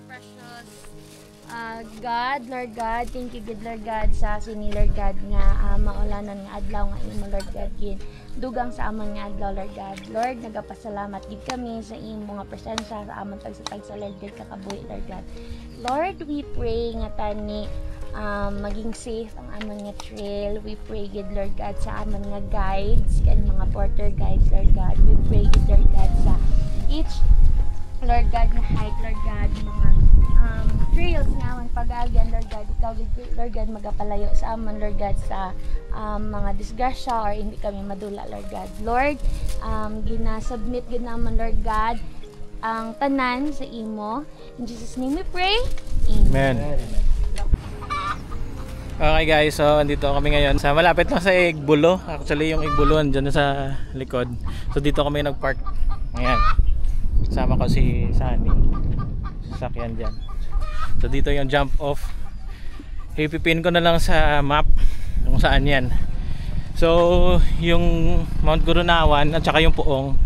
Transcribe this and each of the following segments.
precious God, Lord God, thank you good Lord God sa sini Lord God nga maulanan nga adlaw nga imo Lord God gin dugang sa amon nga adlaw Lord God. Lord, nagapasalamat gid kami sa imo nga presensya sa amon tagsa sa Lord God kakabuhi Lord God. Lord, we pray nga tani maging safe ang amon nga trail. We pray good Lord God sa amon nga guides kan mga porter guides Lord God. We pray good Lord God sa each Lord God na hike Lord God mga trails nga ang pag-agyan Lord God, ikaw Lord God magapalayo sa amon Lord God sa mga disgrasya or hindi kami madula Lord God. Lord, ginasubmit gid naman Lord God ang tanan sa imo. In Jesus name we pray. Amen. Okay guys, so andito kami ngayon sa malapit lang sa Igbulo. Actually yung Igbulo andyan sa likod. So dito kami nagpark. Ayan. Kasama ko si Sunny. Sasakyan dyan. So dito yung jump off. Ipipin ko na lang sa map kung saan yan. So yung Mount Gurunawan at saka yung Puong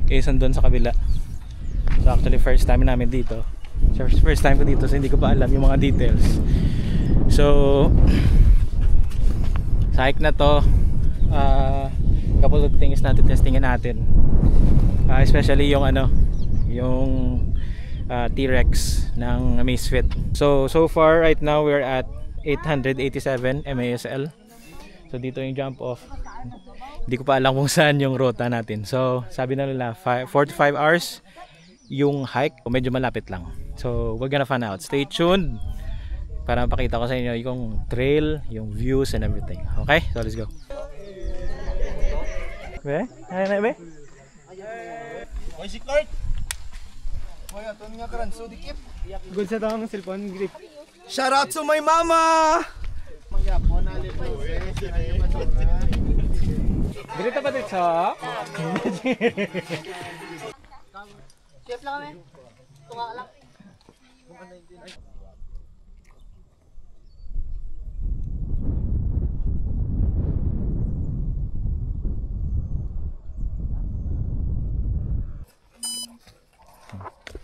is andun sa kabila. So actually first time namin dito. First time ko dito so hindi ko pa alam yung mga details. So sa hike na to couple of things natin testingin natin. Especially yung yung T-Rex ng Amazfit. So far right now we're at 887 MASL. So dito yung jump off. Hindi ko pa alam kung saan yung ruta natin. So sabi na nila 4 to 5 hours yung hike. Medyo malapit lang. So we're gonna find out. Stay tuned para mapakita ko sa inyo yung trail, yung views and everything. Okay? So let's go. Be? Ay na be? Oy si Clark. Oy aton nga karan so dikip. Good sa tawang cellphone grip. Shout out to my mama. Magyapon na lito. Grita pa dito. Chef lang kami. Tunga lang.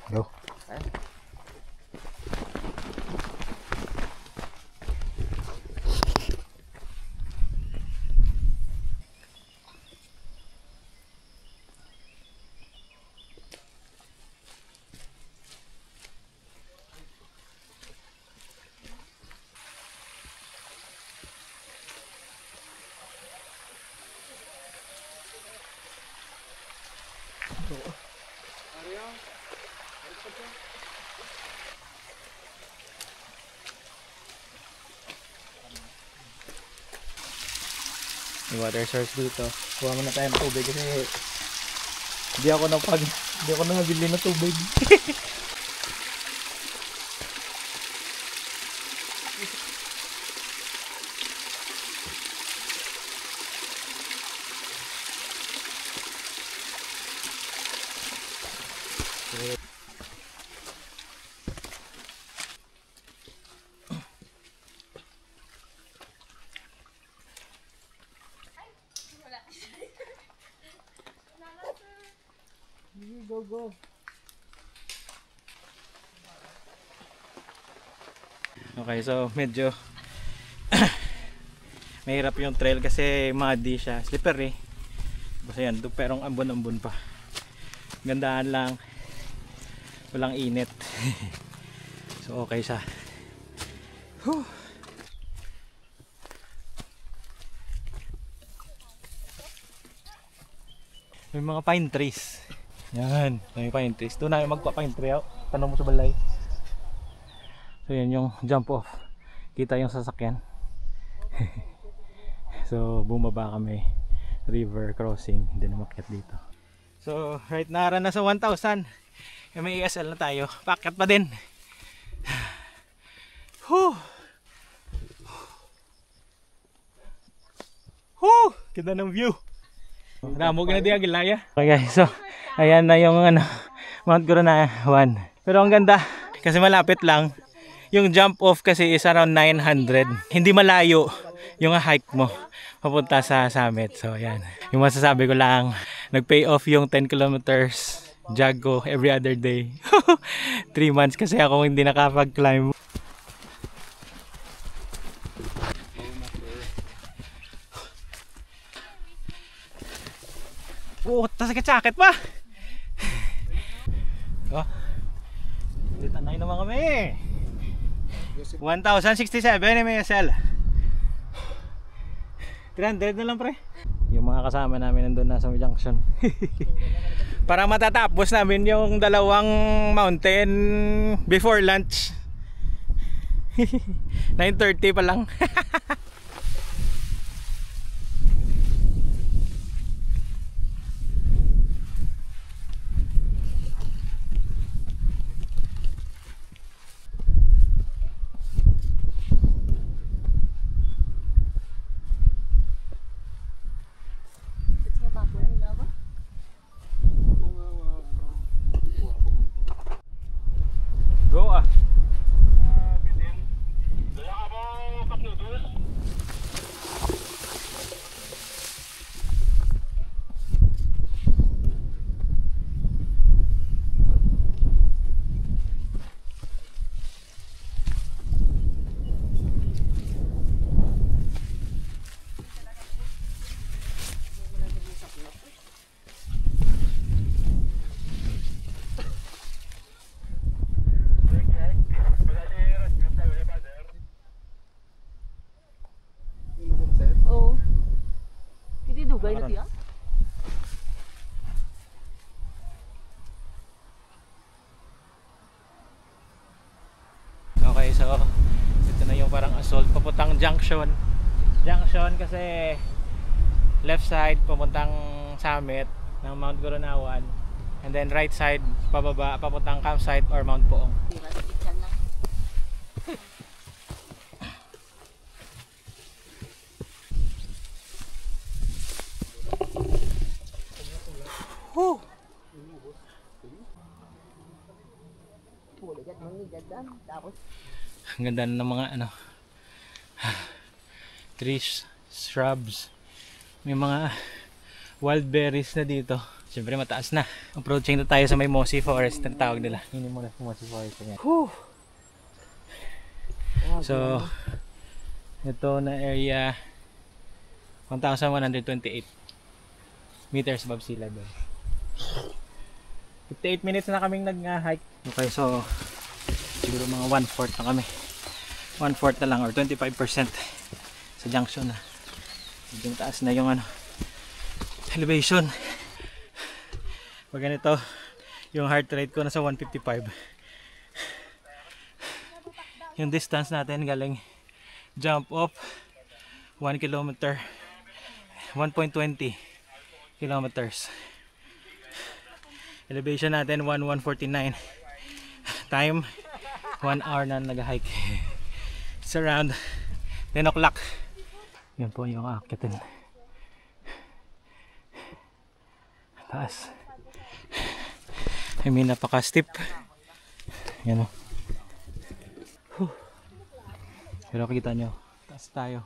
Go. Yung water source dito. Kuha muna tayo ng tubig kasi hindi ako nabili ng tubig. Go. Okay, so medyo mahirap yung trail kasi muddy siya, slippery. Basta yan, perong ambon-ambon pa. Gandaan lang, walang init. So okay siya. Whew. May mga pine trees. Yan, may pine trees. Doon na magpa-pine tree out. Tanong mo sa balay. So yan yung jump off. Kita yung sasakyan. So bumaba kami. River crossing. Hindi na makyat dito. So right na na sa 1,000. May ESL na tayo. Pakyat pa din. Whew. Whew. Ganda ng view. Namog na di agilaya. Okay guys, so ayan na yung Mount Gurunawan. Pero ang ganda kasi malapit lang. Yung jump off kasi is around 900. Hindi malayo yung hike mo papunta sa summit. So ayan. Yung masasabi ko lang, nag-pay off yung 10 kilometers jog ko every other day. 3 months kasi ako hindi nakapag-climb. Oo, sakit-sakit pa. Oh. Dito na naman kami. 1,067 MSL. 300 na lang pre. Yung mga kasama namin nandun na sa junction. Para matatapos namin yung dalawang mountain before lunch. 9:30 pa lang. Go ah. Oo. Hindi dugay na tiya. Okay, so ito na yung parang assault papuntang junction. Junction kasi left side papuntang summit ng Mount Gurunawan, and then right side pababa papuntang campsite or Mount Poong. Whew. Ang ganda ng mga ano trees, shrubs, may mga wild berries na dito. Siyempre mataas na. Approaching na tayo sa may Mossy Forest na tawag nila. Hindi mo na sa Mossy Forest yan. So ito na area 1,128 meters above sea level. 58 minutes na kaming nag-hike. Okay, so siguro mga 1/4 na kami. 1/4 na lang or 25% sa junction na. Medyo taas na yung ano, elevation. Pag ganito, yung heart rate ko nasa 155. Yung distance natin galing jump off 1 kilometer, 1.20 kilometers. Elevation natin 1,149. Time 1 hour na nag-hike. It's around 10 o'clock. Yan po yung aakitin. Taas. I mean napaka-steep. Yan o. Pero kita nyo, taas tayo.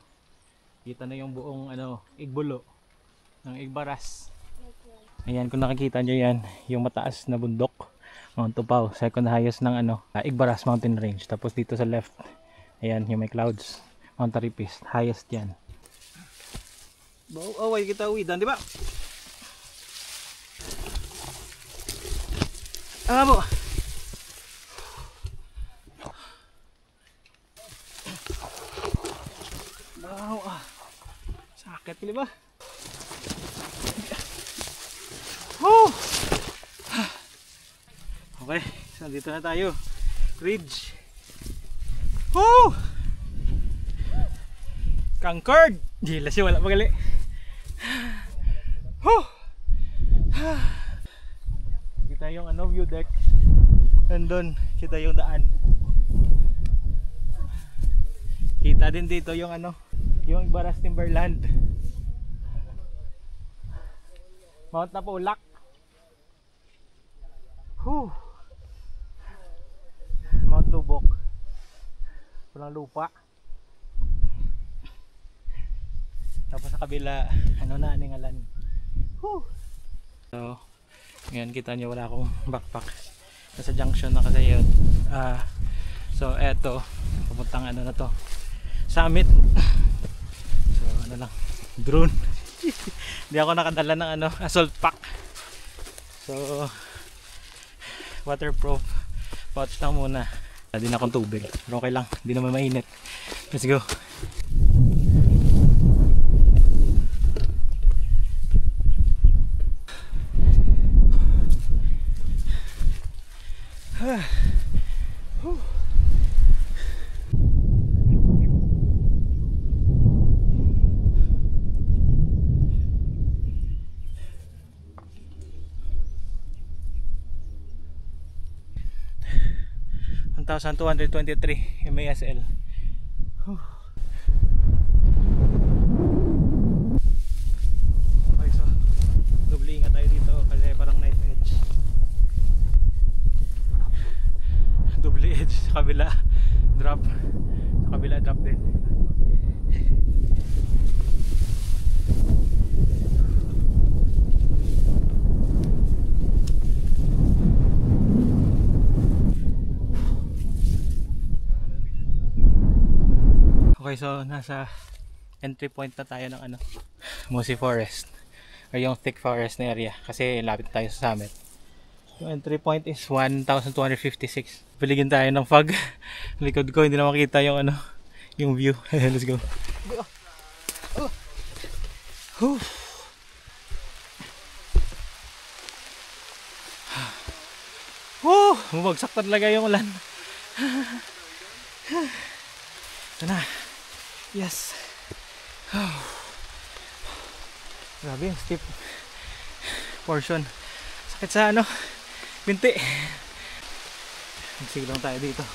Kita na yung buong ano, Igbulo ng Igbaras. Ayan, kung nakikita nyo yan, yung mataas na bundok, Mount Tupao, second highest ng ano, Igbaras Mountain Range. Tapos dito sa left, ayan, yung may clouds, Mount Taripis, highest yan. Oh, wait, kita uwidan, di ba? Mo. Wow, sakit, di ba? Okay, so dito na tayo. Ridge. Concord. Gila siya, wala magali. Kita yung ano, view deck. Nandun, kita yung daan. Kita din dito yung ano, yung Igbaras Timberland. Mount Napulak. Mount Lubok. Walang lupa. Tapos sa kabila, ano na, Ningalan. So, Ngayon kita nyo wala akong backpack. Nasa junction na kasi yun. So eto, papuntang ano na to, summit. So ano lang, drone. Hindi ako nakadala ng ano, assault pack. So waterproof pouch lang muna. Hindi na akong tubig, pero okay lang, hindi naman mainit. Let's go. $1,223 MASL. Okay, so doble ingat tayo dito kasi parang knife edge. Doble edge sa kabila drop, sa kabila drop din. Okay, so nasa entry point na tayo ng ano, Mossy Forest or yung thick forest na area kasi lapit tayo sa summit. Yung entry point is 1,256. Piligin tayo ng fog. Likod ko hindi na makita yung ano, yung view. Let's go. Bumagsak talaga yung ulan. Ito na. Yes. Grabe yung steep portion. Sakit sa ano, binti. Magsiglang tayo dito.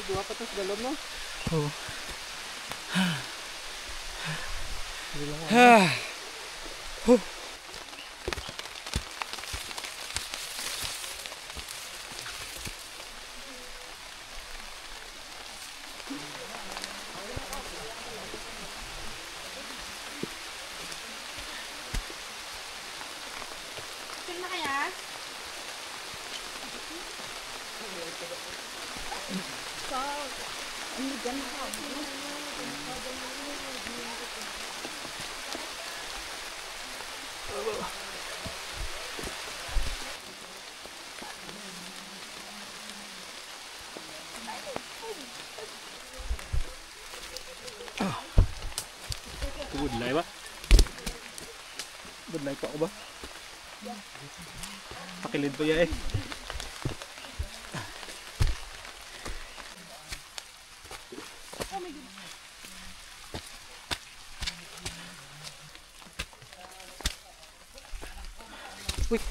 Dua pa to sa galom, no? Oo. Budlay ba? Budlay pa ako ba? Pakilid pa ya eh. Uy.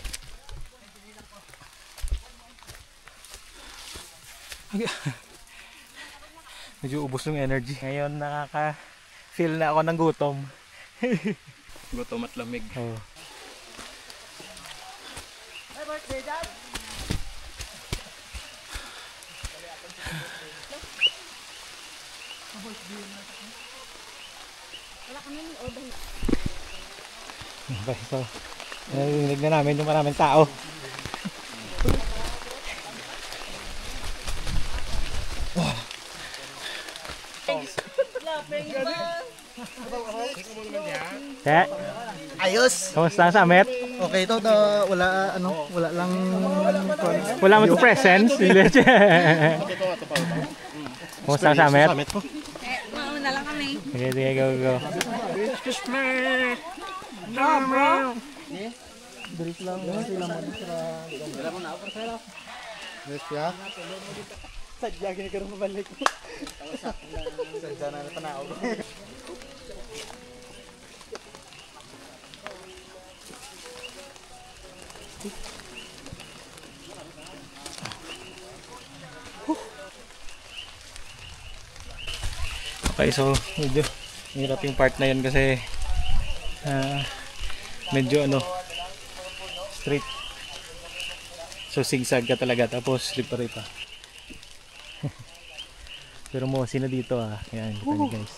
Medyo ubos ng energy. Ngayon nakaka-feel na ako ng gutom. Gutom at lamig. Oh. Okay, so narinig na namin yung maraming tao. Ayos. Kamusta ang summit? Okay to, wala wala lang Wala mo to presence. Kamusta ang summit? Mauna lang kami. Sige, sige, go, go. Drit lang sila mo sa. Wala mo na ako sa. Yes, ya. Sadya gini karon mabalik. Sadya na tanaw. Okay, so medyo hirap yung part na yun kasi medyo ano, straight. So zigzag ka talaga tapos slippery pa. Pero mossy na dito ah. Ayan, kita niyo guys.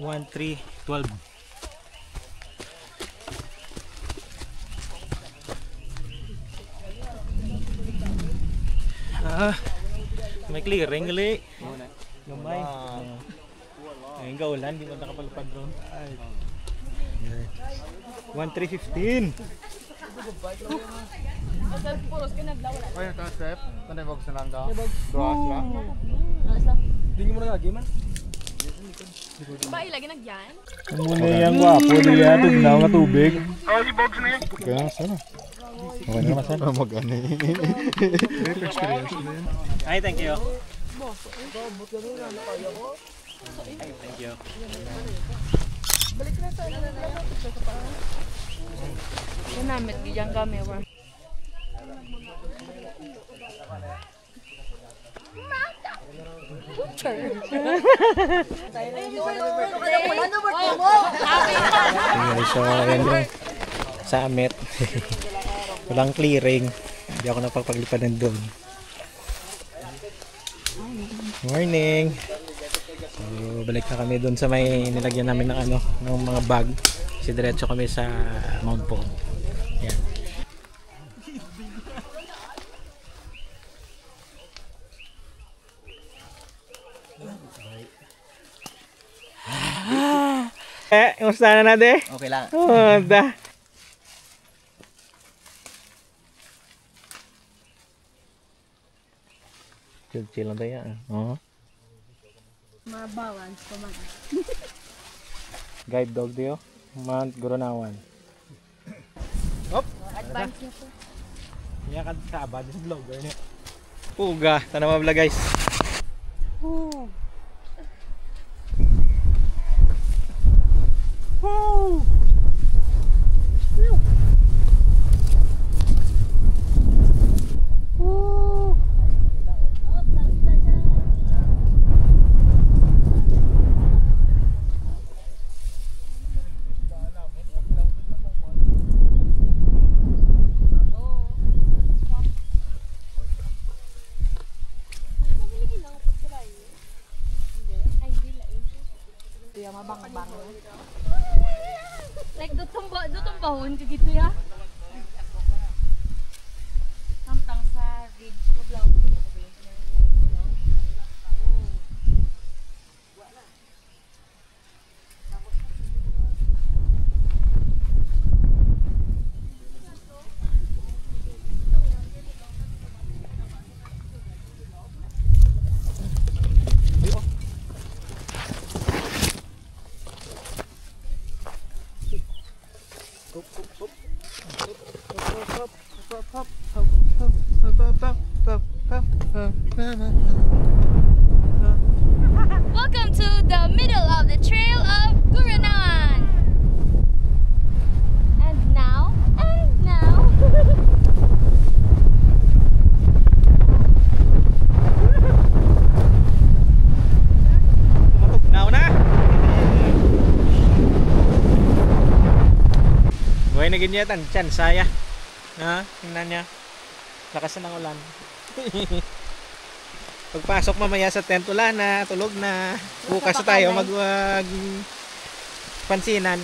1312. May clearing gali. Gamay. Ayun ka ulan, di ba nakapalipad ron? 1315. Ay, ito step. Tanay box na lang daw. Bros lang. Hindi mo na lagi man. Ba, ilagay nagyan? Muna yung wapo niya, tugnaw nga tubig. Kaya sana. Okay na naman sana. Magana eh. Ay, thank you. Thank you. Ginamit giyang kami wa. So, ayan yung summit. Walang clearing. Hindi ako napagpaglipadan doon. Morning! So, balik na kami doon sa may nilagyan namin ng ano, ng mga bag. Kasi diretso kami sa Mount Pong. Ayan. Kumusta na natin? Okay lang. Oh, da. Chill lang tayo. Oo. Mabawan ko man. Guide dog tayo. Mount Gurunawan. Advance niya po. Iya kan sa abad sa vlogger niya. Puga, tanong mabla guys. Woo. Woo. Woo. Kuya mabang-bang. Like dutong bahon ka gitu ya. Samtang sa ridge ko blow. Welcome to the middle of the trail of Gurunawan. And now. Now na. Buhay na ganyan tan chan saya. Ha, tingnan niya. Lakas na ng ulan. Pagpasok mamaya sa tent, ulan na, tulog na. Bukas na tayo magwag pansinan.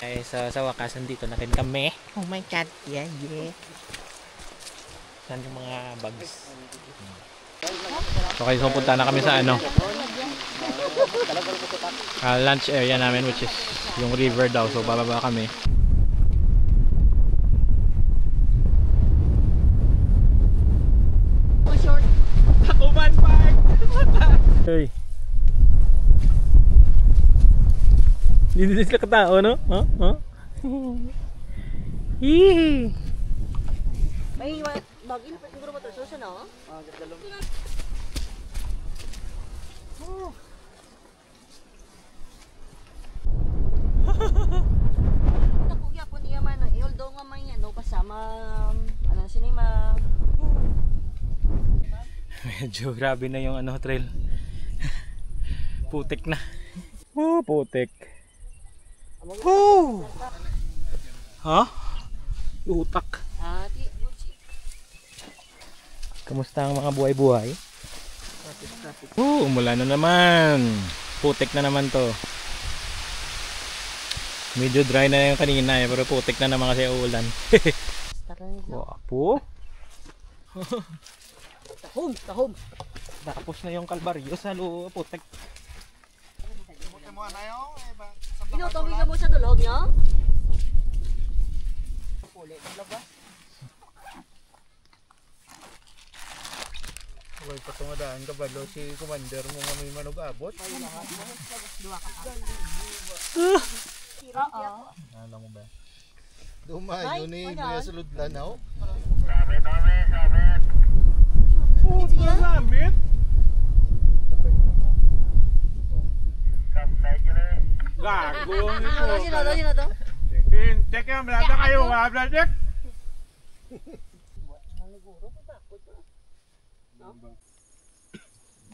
Ay, sa wakas, nandito na rin kami. Oh my God, yeah. Saan yung mga bags? Okay, so punta na kami sa ano, lunch area namin, which is yung river daw. So bababa kami. Uman Park! Hey. Hindi sila katao, no? Hihi! May bagin pa siguro ba ito? Susa na, Nakuya po niya man. Although nga may ano kasama, ano sinima. Medyo grabe na yung ano trail. Putik na. Putik. Ha? Utak. Kamusta ang mga buhay-buhay? Umulan na naman. Putik na naman to. Medyo dry na yung kanina pero putik na naman kasi ulan. Wapo. Tahom. Tapos na yung kalbaryo sa putik. Inutomi ka mo sa dulog niyo? Huwag patungadaan ka ba si commander mo nga may manog abot? Alam mo ba? Dumayo ni Kuya Suludlan ako. Gamit? Gago yung ito. Sino to? Check yung blada kayo ha, blada.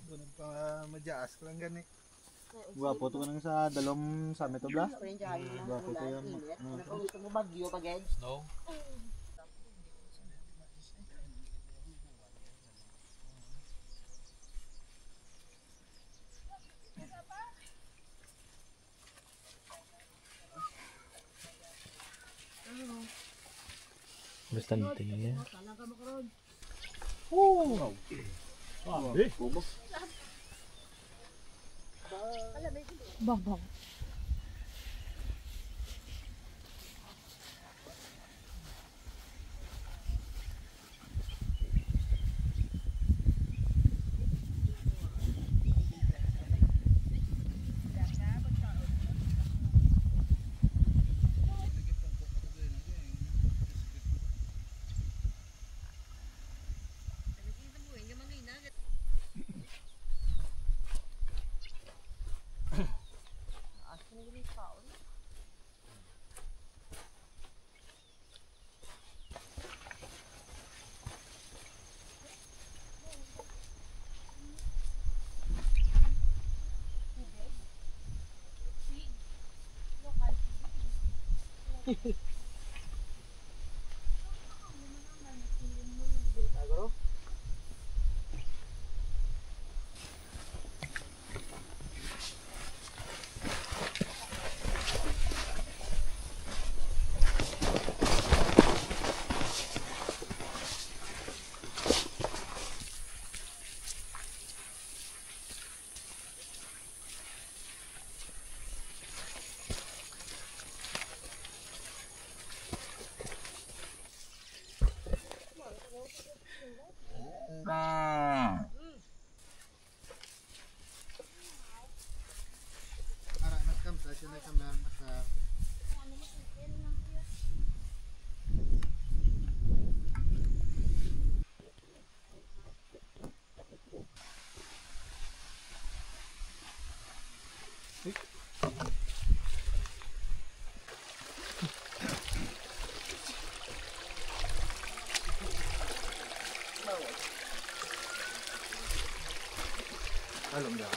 Bunod pa madyaas ko lang gani. Gwapo to ka nang sa dalawang summit o bla? Gwapo to yung... Napagito mo bagyo pag No. Bastante niya. Bang. Alam niya?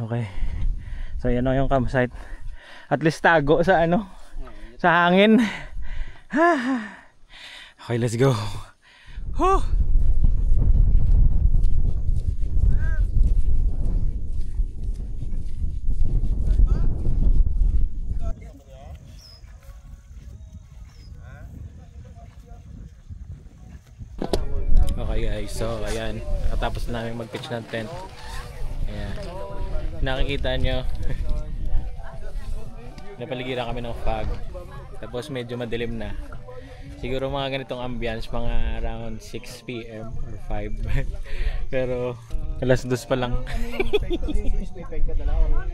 Okay. So yan na yung campsite. At least tago sa ano, sa hangin. Okay, let's go. Whew. Okay guys, so ayan, katapos na namin mag-pitch ng tent. Ayan. Nakikita nyo napaligiran kami ng fog, tapos medyo madilim na. Siguro mga ganitong ambience mga around 6 PM or 5 pero alas 2 pa lang.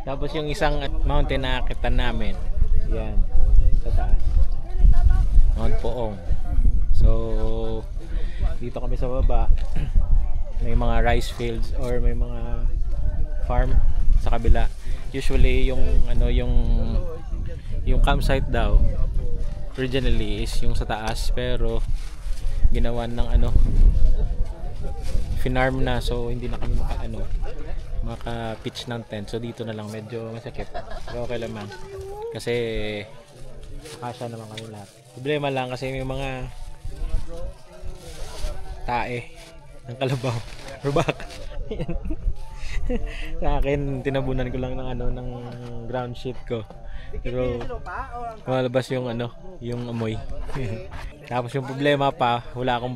Tapos yung isang mountain na akitan namin, yan sa taas, Mount Poong. So dito kami sa baba, may mga rice fields or may mga farm sa kabila. Usually yung ano, yung campsite daw originally is yung sa taas, pero ginawan ng ano, finarm na, so hindi na kami maka-pitch ng tent. So dito na lang, medyo masakit. Pero okay lang man. Kasi kasya naman kami lahat. Problema lang kasi may mga tae ng kalabaw or baka. Sa akin, tinabunan ko lang ng ground sheet ko. Pero malabas yung yung amoy. Tapos yung problema pa, wala akong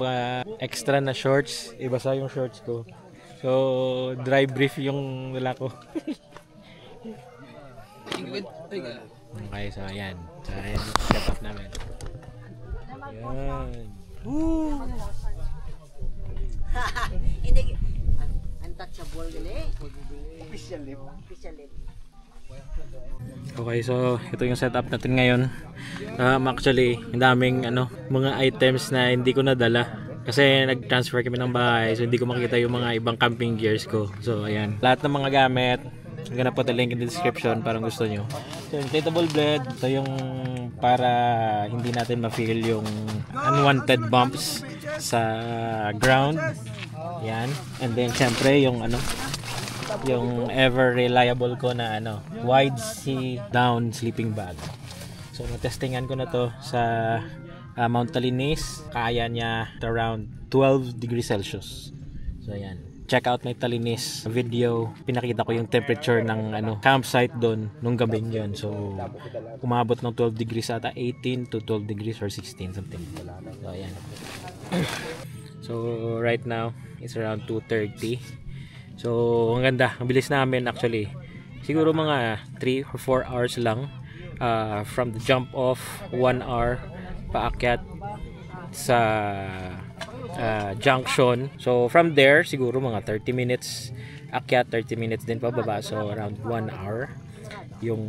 extra na shorts, ibasa yung shorts ko. So dry brief yung wala ko. Okay, so ayan. So ayan yung setup namin. Ayan. Woo! Hindi. Untouchable gali. Official lift. Okay, so ito yung setup natin ngayon. Actually, ang daming mga items na hindi ko nadala kasi nag-transfer kami ng bahay, so hindi ko makita yung mga ibang camping gears ko. So ayan, lahat ng mga gamit, I'm gonna put a link in the description parang gusto nyo. So inflatable bed, ito yung para hindi natin ma-feel yung unwanted bumps sa ground. Yan, and then syempre yung yung ever reliable ko na wide sea down sleeping bag. So natestingan ko na to sa Mount Talinis. Kaya niya around 12 degrees Celsius. So ayan, check out my Talinis video. Pinakita ko yung temperature ng campsite doon nung gabing yun. So umabot ng 12 degrees ata, 18 to 12 degrees or 16 something. So ayan. So right now it's around 2:30. So ang ganda, ang bilis namin actually. Siguro mga 3 or 4 hours lang from the jump off, 1 hour paakyat sa junction. So from there siguro mga 30 minutes akyat, 30 minutes din pababa. So around 1 hour yung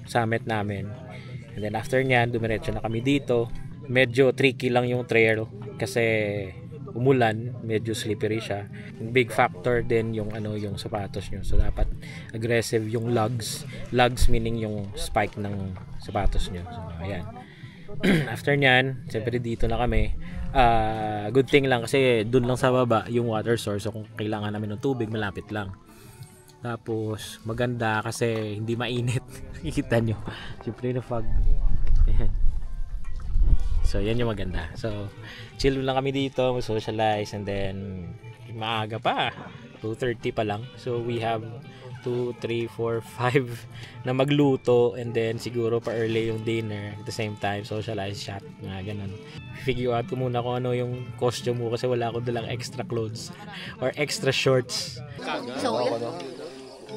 summit namin. And then after nyan, dumiretso na kami dito. Medyo tricky lang yung trail kasi umulan, medyo slippery siya. Big factor din yung yung sapatos nyo. So dapat aggressive yung lugs. Lugs meaning yung spike ng sapatos nyo. So ayan. After nyan, siyempre dito na kami. Good thing lang kasi dun lang sa baba yung water source. So kung kailangan namin ng tubig, malapit lang. Tapos maganda kasi hindi mainit. Kikita nyo. Siyempre na fog. Ayan. So yan yung maganda. So chill lang kami dito, socialize, and then maaga pa, 2:30 pa lang. So we have 2, 3, 4, 5 na magluto, and then siguro pa early yung dinner. At the same time socialize, chat, nga ganun. Figure out ko muna kung ano yung costume mo kasi wala akong dalang extra clothes or extra shorts. So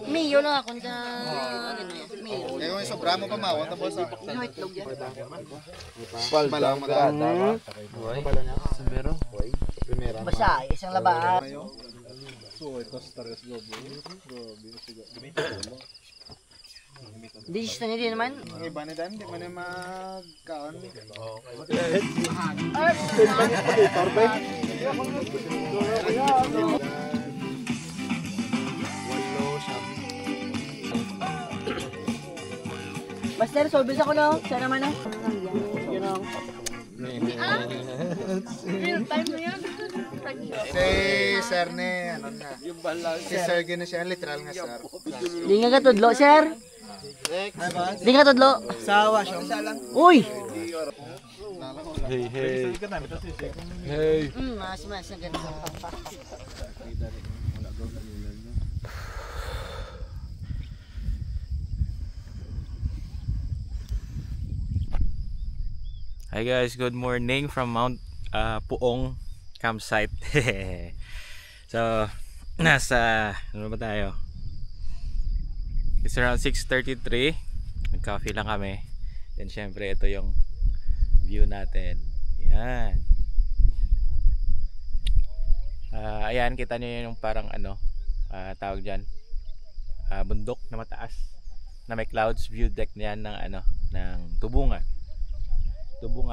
Mayo na ako sa Mayo. Ngayon sobra mo pa mawag tapos sa Itlog yan. balang maganda. Sumero. Primera. Basa, isang labaan. So ito stars gobo. Dish na din naman. Ang iba ni Dan, di man magkaon. Master, solbis ako no. Sana naman no. Yun ang. Real time na yan. Si Sir ne, si Sir gina siya, literal nga Sir. Di nga katudlo, sir. Di nga tudlo. Sawa siya. Uy! Hey. Hey. Mas na ganun. Hi guys, good morning from Mount Puong campsite. So nasa ano ba tayo? It's around 6:33. Nag-coffee lang kami. Then syempre ito yung view natin. Yan. Ayan, kita nyo yung parang tawag dyan, bundok na mataas na may clouds, view deck na yan ng ng Tubungan.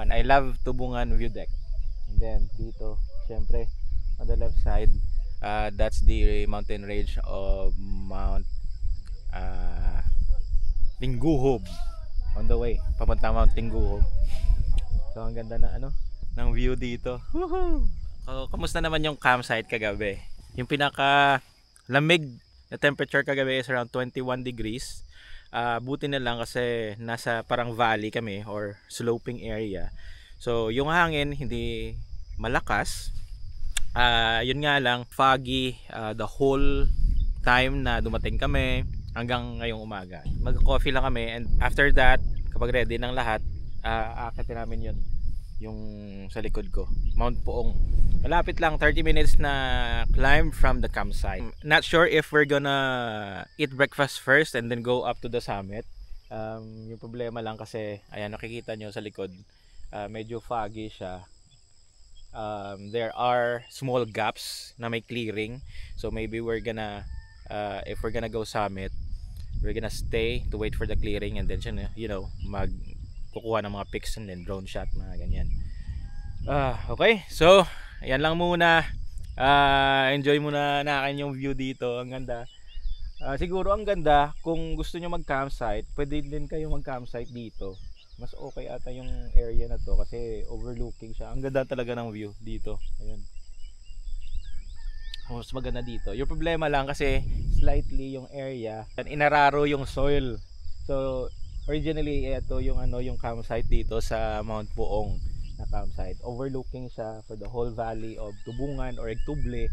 I love Tubungan view deck. And then dito syempre on the left side, that's the mountain range of Mount Tingguhob, on the way papuntang Mount Tingguhob. So ang ganda ng ng view dito. Woohoo! Kamusta naman yung campsite kagabi? Yung pinaka lamig na temperature kagabi is around 21 degrees. Buti na lang kasi nasa parang valley kami or sloping area. So yung hangin hindi malakas. Yun nga lang, foggy the whole time na dumating kami hanggang ngayong umaga. Mag-coffee lang kami and after that, kapag ready ng lahat, aakitin namin yun. Yung sa likod ko, Mount Puong. Malapit lang, 30 minutes na climb from the campsite. Not sure if we're gonna eat breakfast first and then go up to the summit. Yung problema lang kasi, ayan nakikita nyo sa likod, medyo foggy siya. There are small gaps na may clearing. So maybe we're gonna, if we're gonna go summit, we're gonna stay to wait for the clearing and then you know, kukuha ng mga pics and then drone shot, mga ganyan. Okay, so ayan lang muna. Enjoy muna natin yung view dito. Ang ganda. Siguro ang ganda, kung gusto nyo mag campsite, pwede din kayo mag campsite dito. Mas okay ata yung area na to kasi overlooking siya. Ang ganda talaga ng view dito. Ayan, mas maganda dito. Yung problema lang kasi slightly yung area, inararo yung soil. So originally ito yung yung campsite dito sa Mount Puong na campsite. Overlooking siya for the whole valley of Tubungan or Igtuble.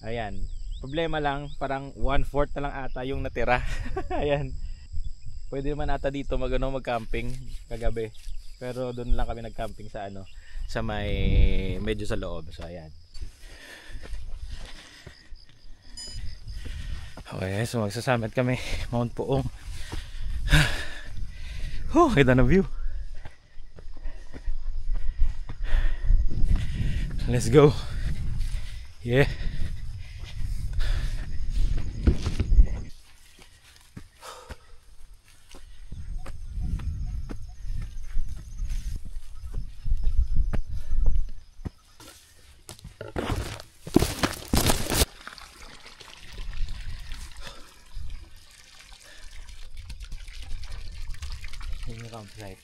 Ayan. Problema lang, parang 1/4 na lang ata yung natira. Ayan. Pwede naman ata dito mag-camping kagabi. Pero doon lang kami nag-camping sa sa may medyo sa loob. So ayan. Okay, so magsasamit kami Mount Puong. Kita na view. Let's go. Yeah. Yung campsite.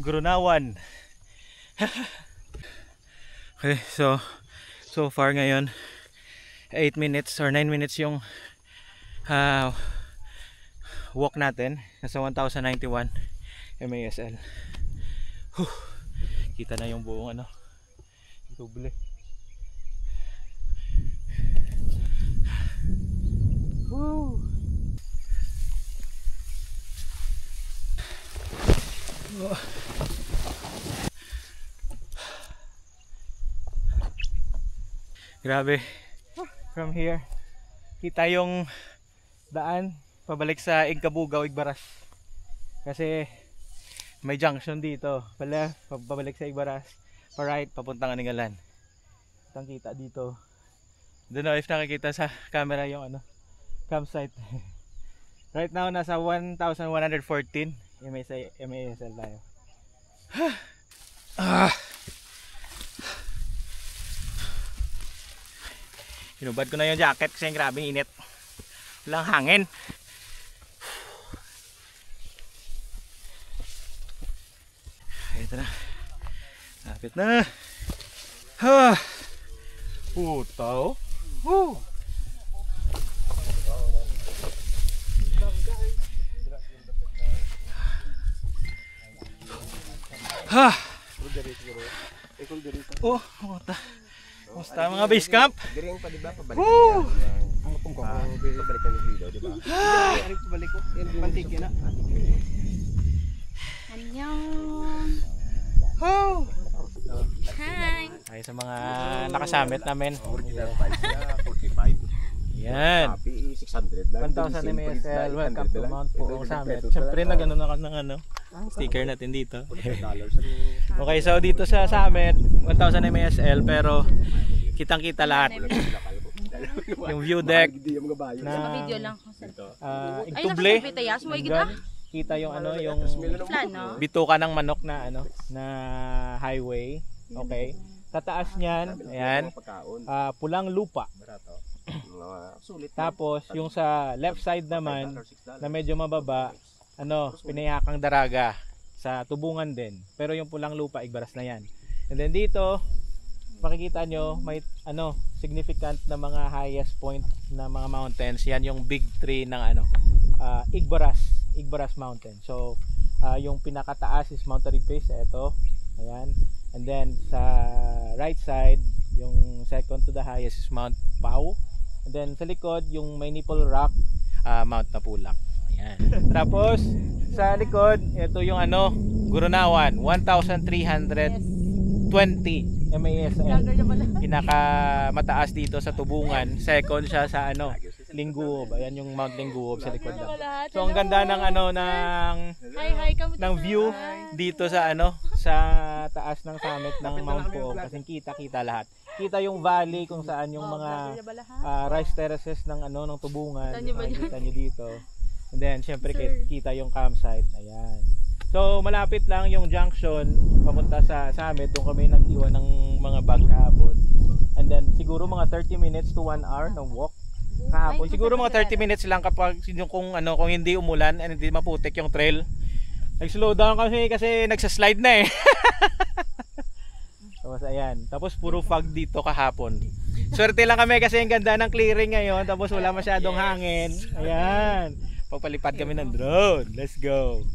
Grunawan. Okay, so far ngayon 8 minutes or 9 minutes yung walk natin. Nasa 1091 MASL. Kita na yung buong Igtuble. Grabe. From here kita yung daan pabalik sa Igkabugaw, Igbaras. Kasi may junction dito. Pabalik sa Igbaras, pa right papuntang Aningalan. Kitang kita dito. Doon if nakikita sa camera yung campsite. Right now nasa 1114 MASL tayo. Hinubad ko na yung jacket kasi grabing init. Walang hangin. Ito na. Lapit na. Putaw. Puta. Musta mga base camp? Diring pa diba pabalik. Ang pong ko pabalik ng video, diba? Diring pabalik ko. Yan pantiki na. Annyeong. Hi. Ay sa mga nakasamit namin. Original price niya 45. Yan. 600 lang. 1,000 MSL. Welcome to Mount Puong Summit. Siyempre na gano'n na ng sticker natin dito. Okay, so dito sa summit 1,000 MSL pero kitang kita lahat. Yung view deck na Video lang ko sa. Igtuble. Ay, Kita yung yung plano. bituka ng manok na na highway. Okay. Tataas niyan, ayan. Pulang lupa. Sulit. Tapos yung sa left side naman na medyo mababa, pinayakang daraga sa tubungan din. Pero yung pulang lupa, Igbaras na yan. And then dito, makikita nyo may significant na mga highest point na mga mountains. Yan yung big tree ng Igbaras Mountain. So yung pinakataas is Mount Tarig-Pace, ito. Ayan. And then sa right side, yung second to the highest is Mount Pau. And then sa likod, yung may Nipple Rock, Mount Napulak. Ayan. Tapos sa likod, ito yung Gurunawan, 1,320 MASL. Pinaka mataas dito sa Tubungan. Second siya sa Lingguob. Ayan yung Mount Lingguob sa likod lang. So ang ganda ng ng view dito sa sa taas ng summit ng Mount Puong, kasi kita lahat. Kita yung valley kung saan yung mga rice terraces ng ng Tubungan. Kita nyo dito. And then syempre kita yung campsite. Ayan. So malapit lang yung junction papunta sa summit. Doon kami nag-iwan ng mga bag kahapon. And then siguro mga 30 minutes to 1 hour ng walk kahapon. Siguro mga 30 minutes lang kapag kung hindi umulan and hindi maputik yung trail. Nag-slow down kami kasi nagsa-slide na eh. Tapos ayan, tapos puro fog dito kahapon. Swerte lang kami kasi ang ganda ng clearing ngayon, tapos wala masyadong hangin. Ayan. Pagpalipad kami ng drone. Let's go.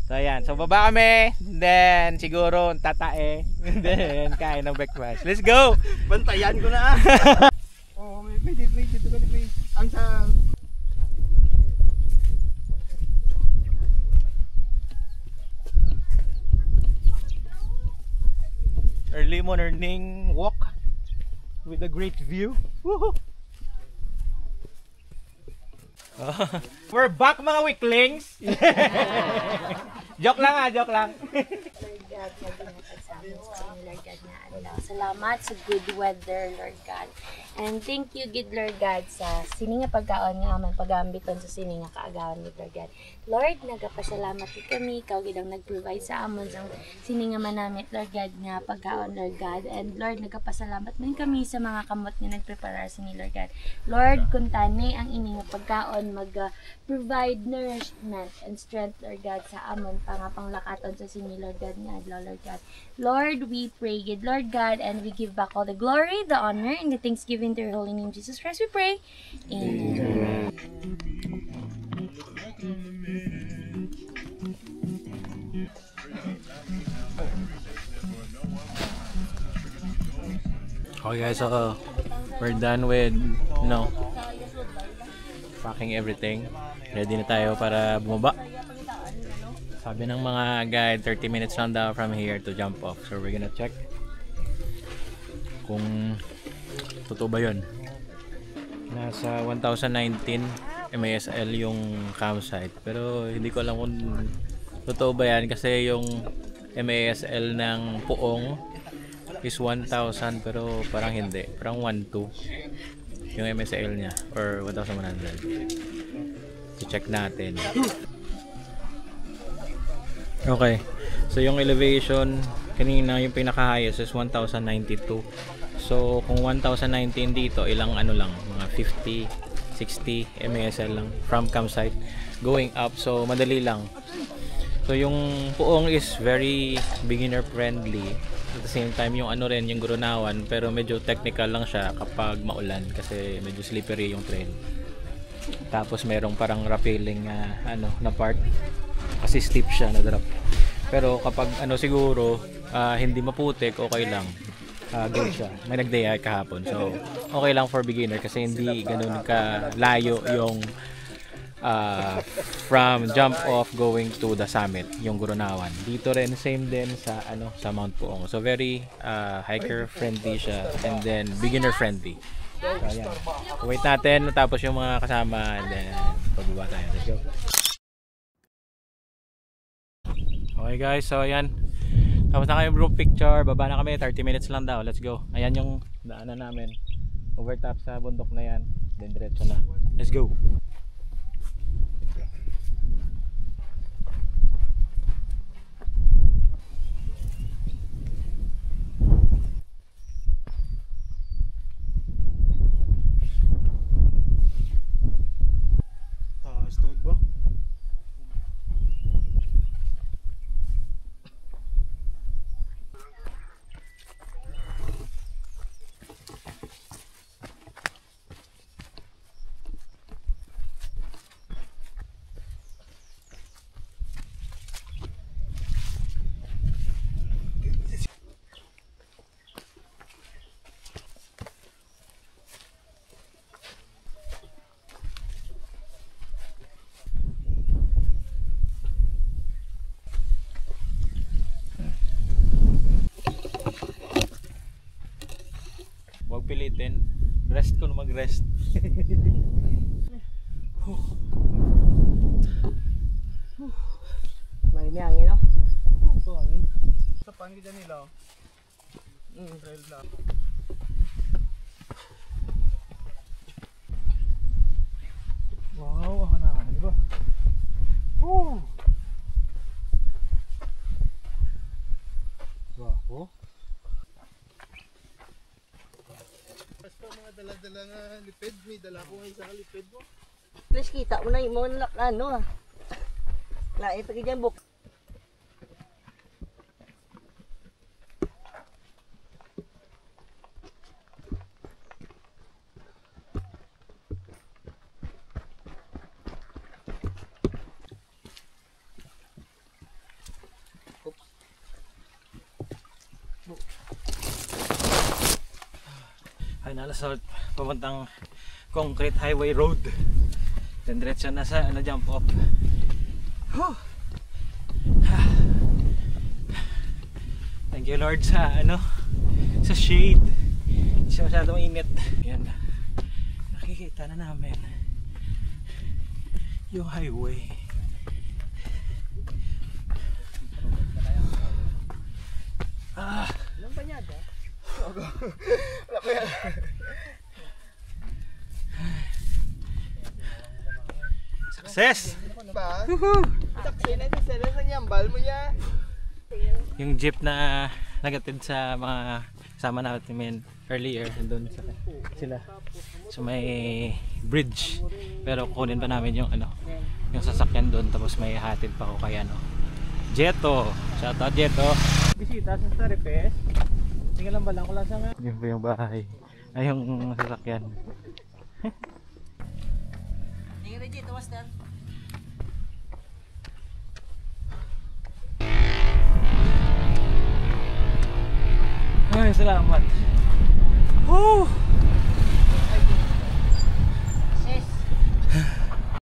So ayan, so baba kami, then siguro tatae, then kain ng breakfast. Let's go. Bantayan ko na. Oh, may dito balik may ang sa early morning walk with a great view. Woohoo! We're back mga weaklings. Joke lang joke lang. Lord God, nag-ingat sa amin sa inyo, Lord God, na salamat sa good weather, Lord God. And thank you, good Lord God, sa sininga pagkaon nga aman pagambiton sa sininga kaagawan ni Lord God. Lord, nagapasalamat kami, ikaw gidang nag-provide sa amon sa sininga manamit, Lord God, nga pagkaon, Lord God. And Lord, nagapasalamat man kami sa mga kamot nga nagpreparar sa ni Lord God. Lord, kung tani ang ining pagkaon, mag-provide nourishment and strength, Lord God, sa amon panglakaton sa sini, Lord God, nga adlaw, Lord God. Lord, we pray, good Lord God, and we give back all the glory, the honor, and the thanksgiving to your holy name, Jesus Christ, we pray. Amen. Okay guys, so we're done with packing everything. Ready na tayo para bumaba. Sabi ng mga guide, 30 minutes lang daw from here to jump off. So we're gonna check kung totoo ba yun. Nasa 1019 MASL yung campsite, pero hindi ko alam kung totoo ba yan kasi yung MASL ng Puong is 1,000 pero parang hindi, parang 1,200 yung MASL nya or 1,100. I-check natin. Okay, so yung elevation kanina yung pinaka highest is 1,092. So kung 1,019 dito, ilang lang, mga 50, 60 MASL lang from campsite going up, so madali lang. So yung Puong is very beginner friendly. At the same time yung yung Gurunawan, pero medyo technical lang siya kapag maulan kasi medyo slippery yung trail. Tapos merong parang rappelling na part kasi steep siya na drop. Pero kapag siguro hindi maputik, okay lang. Good siya. May nag-day kahapon. So okay lang for beginner kasi hindi ganoon ka layo yung from jump off going to the summit, yung Gurunawan. Dito rin same din sa sa Mount Puong. So very hiker friendly siya and then beginner friendly. So ayan. Wait natin tapos yung mga kasama and then pagbaba tayo. Let's go. Okay guys, so ayan. Tapos na kayo group picture. Baba na kami, 30 minutes lang daw. Let's go. Ayan yung daanan namin. Overtop sa bundok na yan. Then diretso na. Let's go. abutin. Rest ko na mag-rest. May hangin, no? Ito hangin. Sa pangit dyan nila. Trail lang. Wow, ako na. Di ba? Wow. Basta mga dala-dala nga lipid. May dala ko nga isang lipid mo. Please kita mo na yung mga ano ah. Lain pa dyan buk. Final assault papuntang concrete highway road. Then diretso na sa jump off. Thank you Lord sa sa shade. Hindi siya masyadong init. Yan. Nakikita na namin yung highway. Ilang banyada? Wala ko yan. Success! Ba? Taksi na sa sila sa nyambal mo niya. Yung jeep na nagatid sa mga kasama natin earlier doon sa sila so may bridge pero kunin pa namin yung yung sasakyan doon tapos may hatid pa ako kay Jeto, shout out Jeto. Bisita sa Staripes. Tingnan lang balang ko lang sa nga. Yun po yung bahay. Ay yung sasakyan. Tingnan rin dito, was done. Ay, salamat. Woo!